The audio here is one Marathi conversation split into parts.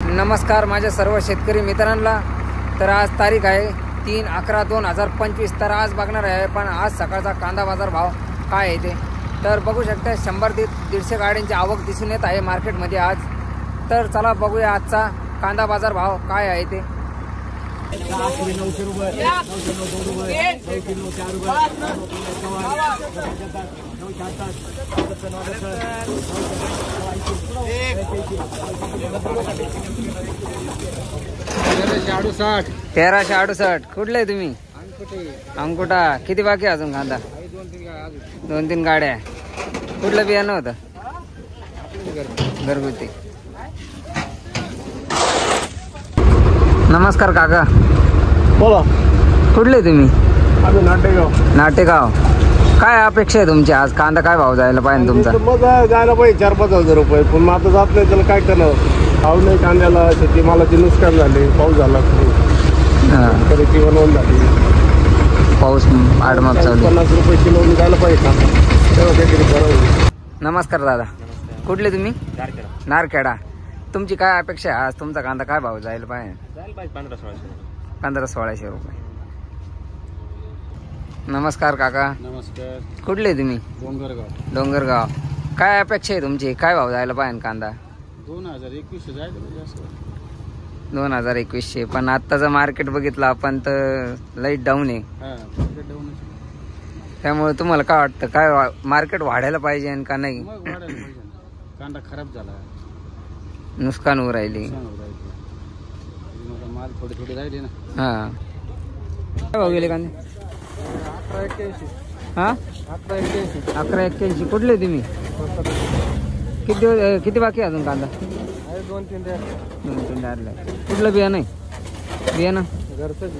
नमस्कार माझ्या सर्व शेतकरी मित्रांना। तर आज तारीख आहे 3/11/2025। तर आज बघणार आहे पण आज सकाळचा कांदा बाजार भाव काय आहे ते। तर बघू शकता 100 ते 150 गाड्यांची आवक दिसून येत आहे मार्केटमध्ये आज। तर चला बघूया आजचा कांदा बाजार भाव काय आहे ते। तेराशे 68 कुठले तुम्ही? अंकुटा। किती बाकी अजून कांदा? 2-3 गाड्या। कुठलं बियाणं होतं? घरगुती। नमस्कार काका, बोला। कुठले तुम्ही? आम्ही नाटेगाव। नाटेगाव। काय अपेक्षा आहे तुमची आज? कांदा काय भाव जायला पाहिजे तुमचा? मग जायला पाहिजे 4-5 हजार रुपये, पण मग आता जात नाही, त्याला काय करणार? भाव नाही कांद्याला, शेतीमालाचे नुकसान झाले, पाऊस झाला, शेतकऱ्याची वणवण झाली, पाऊस आडमाग चालू। 50 रुपये किलो जायला पाहिजे कांदा, तेव्हा काहीतरी बरं। नमस्कार दादा, कुठले तुम्ही? नारखेडा। तुमची काय अपेक्षा आहे आज? तुमचा कांदा काय भाव जायला पाहिजे? 1500-1600 रुपये। नमस्कार काका। नमस्कार। कुठले तुम्ही? डोंगरगाव। डोंगरगाव। काय अपेक्षा आहे तुमची? काय भाव जायला पाहिजे कांदा? 2021 जायचं म्हणजे असं 2021। पण आत्ताचं मार्केट बघितलं आपण तर लाईट डाऊन आहे, त्यामुळे तुम्हाला काय वाटतं? काय मार्केट वाढायला पाहिजे का नाही? कांदा खराब झाला, नुकसान होऊ राहिली। माल थोडी राहिली ना। हा, काय भाव गेले कांदे? 1181। हा, 1181। कुठले तुम्ही? किती बाकी अजून कांदा? 2-3 द्यायला। कुठलं बियाणं आहे? बियाणं घरचंच।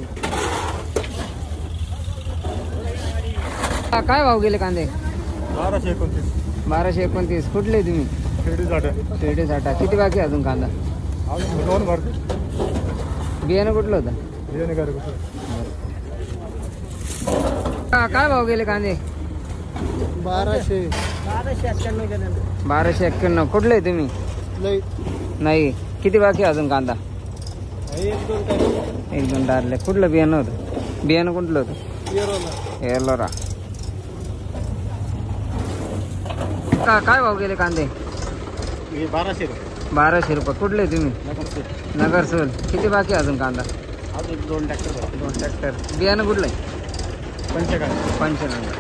काय भाव गेले कांदे? 1229। 1229। कुठले तुम्ही? शिर्डी साठा। किती बाकी अजून कांदा? दोन भरते। बियाणं कुठलं होतं? काय भाव गेले कांदे? 1291। कुठले तुम्ही? नाही। किती बाकी अजून कांदा? 1-2 टारले। कुठलं बियाणं होतं? बियाणं कुठलं होतं? एलोरा। काय भाव गेले कांदे? 1200 रुपये। कुठले तुम्ही? नगरसूल। किती बाकी अजून कांदा? अजून 2 ट्रॅक्टर। बियाणं कुठलं आहे? पंचगंगा।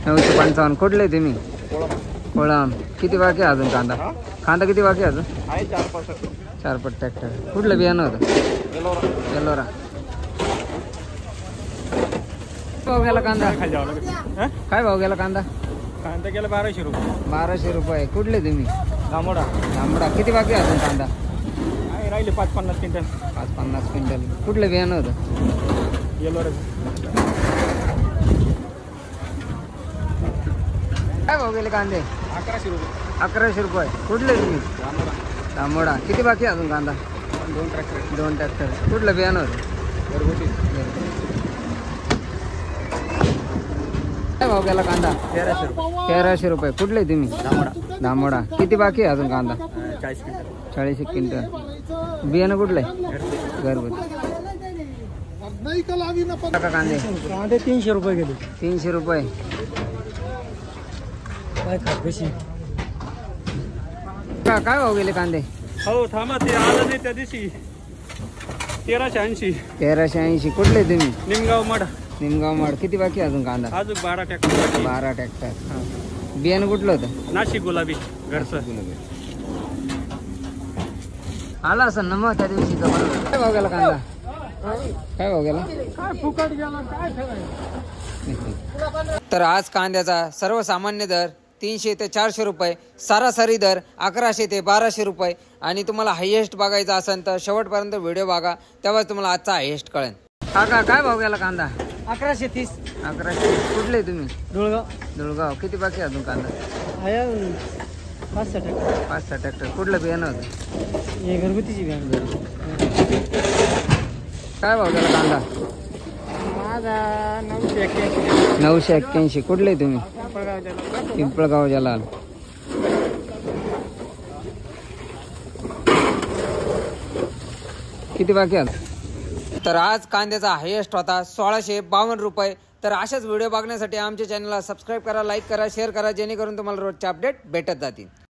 955। कुठले तुम्ही? कोळाम। किती बाकी अजून कांदा? किती बाकी अजून? 4-5 ट्रॅक्टर। कुठलं बियाणं होतं? एलोरा। भाव गेला कांदा? काय भाव गेला कांदा? कांदा गेला 1200 रुपये। 1200 रुपये। कुठले तुम्ही? जांभळा। किती बाकी अजून कांदा? राहिले 5-50 क्विंटल। 5-50 क्विंटल। कुठलं बियाणं होतं? एलोरा। काय भाव गेले कांदे? 1100 रुपये। 1100 रुपये। कुठले तुम्ही? जांभळा। किती बाकी अजून कांदा? 2 ट्रॅक्टर। कुठलं बियाणं होतं? घरगुती। काय भाव गेला कांदा? 1300 रुपये। कुठले तुम्ही? दामोडा। किती बाकी आहे अजून कांदा? 40 क्विंटल। बियाणं कुठलं आहे? घरगुती। कांदे 300 रुपये गेले। 300 रुपये। काय भाव गेले कांदे? हो थांबा, ते आलं नाही त्या दिवशी। 1380। 1380। कुठले तुम्ही? निमगाव माड। किती बाकी अजून कांदा? अजून 12 ट्रॅक्टर। 12 ट्रॅक्टर। बियाणं कुठलं होतं? नाशिक गुलाबी घरचं। आला असं ना मग त्या दिवशी। काय भाव गेला कांदा? काय भाव गेला? फुकट गेला काय तर आज कांद्याचा सर्वसामान्य दर 300 ते 400 रुपये, सरासरी दर 1100 ते 1200 रुपये। आणि तुम्हाला हायेस्ट बघायचा असेल तर शेवटपर्यंत व्हिडिओ बघा, तेव्हाच तुम्हाला आजचा हायेस्ट कळेल। काका काय भाव गेला कांदा? 1130। 1130। कुठले तुम्ही? धुळगाव। किती बाकी अजून कांदा? 5-6 ट्रॅक्टर। कुठलं बियाणं होतं? घरगुतीची बियाणं। काय भाव गेला कांदा? माझा 981। 981। कुठले तुम्ही? पिंपळगाव जलाल। किती बाकी आहेत? तर आज कांद्याचा हायेस्ट होता 1652 रुपये. तर अशाच व्हिडिओ बघण्यासाठी आमच्या चॅनलला सबस्क्राईब करा, लाईक करा, शेअर करा, जेणेकरून तुम्हाला रोजचे अपडेट भेटत जातील.